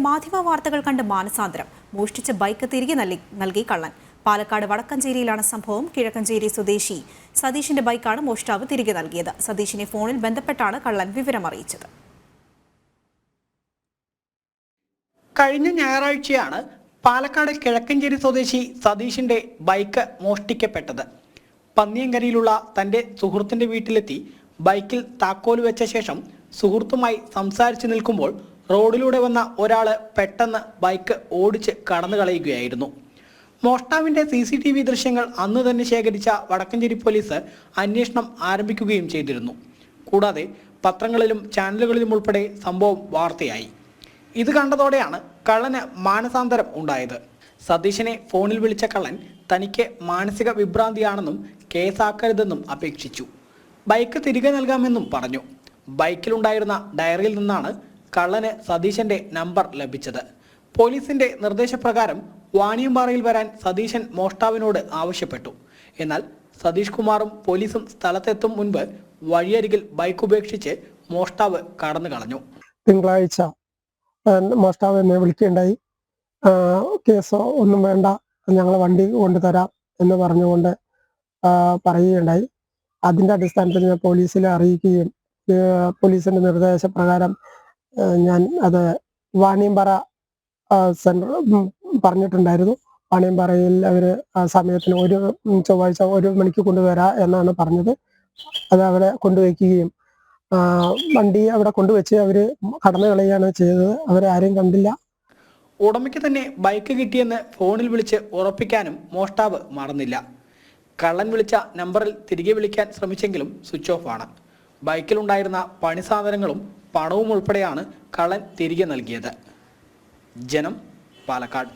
മാധ്യമ വാർത്തകൾ കണ്ട് മാനസാന്തരം. മോഷ്ടിച്ച ബൈക്ക് തിരികെ നൽകി കള്ളൻ. പാലക്കാട് വടക്കഞ്ചേരിയിലാണ് സംഭവം. കിഴക്കഞ്ചേരി സ്വദേശി സതീഷിന്റെ ബൈക്കാണ് മോഷ്ടാവ് തിരികെ നൽകിയത്. സതീഷിനെ ഫോണിൽ ബന്ധപ്പെട്ടാണ് കള്ളൻ വിവരം അറിയിച്ചത്. കഴിഞ്ഞ ഞായറാഴ്ചയാണ് പാലക്കാട് കിഴക്കഞ്ചേരി സ്വദേശി സതീഷിന്റെ ബൈക്ക് മോഷ്ടിക്കപ്പെട്ടത്. പന്നിയങ്കരിയിലുള്ള തന്റെ സുഹൃത്തിന്റെ വീട്ടിലെത്തി ബൈക്കിൽ താക്കോൽ വെച്ച ശേഷം സുഹൃത്തുമായി സംസാരിച്ചു നിൽക്കുമ്പോൾ റോഡിലൂടെ വന്ന ഒരാൾ പെട്ടെന്ന് ബൈക്ക് ഓടിച്ച് കടന്നു കളയുകയായിരുന്നു. മോഷ്ടാവിന്റെ CCTV ദൃശ്യങ്ങൾ അന്ന് തന്നെ ശേഖരിച്ച വടക്കഞ്ചേരി പോലീസ് അന്വേഷണം ആരംഭിക്കുകയും ചെയ്തിരുന്നു. കൂടാതെ പത്രങ്ങളിലും ചാനലുകളിലും ഉൾപ്പെടെ സംഭവം വാർത്തയായി. ഇത് കണ്ടതോടെയാണ് കള്ളന് മാനസാന്തരം ഉണ്ടായത്. സതീഷിനെ ഫോണിൽ വിളിച്ച കള്ളൻ തനിക്ക് മാനസിക വിഭ്രാന്തിയാണെന്നും കേസാക്കരുതെന്നും അപേക്ഷിച്ചു. ബൈക്ക് തിരികെ നൽകാമെന്നും പറഞ്ഞു. ബൈക്കിലുണ്ടായിരുന്ന ഡയറിയിൽ നിന്നാണ് കള്ളന് സതീശന്റെ നമ്പർ ലഭിച്ചത്. പോലീസിന്റെ നിർദ്ദേശപ്രകാരം വാണിയമ്പാറയിൽ വരാൻ സതീശൻ മോഷ്ടാവിനോട് ആവശ്യപ്പെട്ടു. എന്നാൽ സതീഷ് കുമാറും പോലീസും സ്ഥലത്തെത്തും മുൻപ് വഴിയരികിൽ ബൈക്ക് ഉപേക്ഷിച്ച് മോഷ്ടാവ് കടന്നു കളഞ്ഞു. തിങ്കളാഴ്ച മോഷ്ടാവ് എന്നെ വിളിക്കുകയുണ്ടായി. കേസോ ഒന്നും വേണ്ട, ഞങ്ങൾ വണ്ടി കൊണ്ടുതരാം എന്ന് പറഞ്ഞുകൊണ്ട് പറയുകയുണ്ടായി. അതിൻ്റെ അടിസ്ഥാനത്തിൽ ഞാൻ പോലീസിലെ അറിയിക്കുകയും പോലീസിന്റെ നിർദ്ദേശപ്രകാരം ഞാൻ അത് വാണിയമ്പാറ സെൻറ്റർ പറഞ്ഞിട്ടുണ്ടായിരുന്നു. വാണിയമ്പാറയിൽ അവർ ആ സമയത്തിന് ഒരു ചൊവ്വാഴ്ച 1 മണിക്ക് കൊണ്ടുവരാം എന്നാണ് പറഞ്ഞത്. അത് അവിടെ കൊണ്ടുവയ്ക്കുകയും വണ്ടി അവിടെ കൊണ്ടുവച്ച് അവർ കടന്നു കളയുകയാണ് ചെയ്തത്. അവരാരെയും കണ്ടില്ല. ഉടമയ്ക്ക് തന്നെ ബൈക്ക് കിട്ടിയെന്ന് ഫോണിൽ വിളിച്ച് ഉറപ്പിക്കാനും മോഷ്ടാവ് മറന്നില്ല. കള്ളൻ വിളിച്ച നമ്പറിൽ തിരികെ വിളിക്കാൻ ശ്രമിച്ചെങ്കിലും സ്വിച്ച് ഓഫ് ആണ്. ബൈക്കിലുണ്ടായിരുന്ന പണി സാധനങ്ങളും പണവും ഉൾപ്പെടെയാണ് കള്ളൻ തിരികെ നൽകിയത്. ജനം, പാലക്കാട്.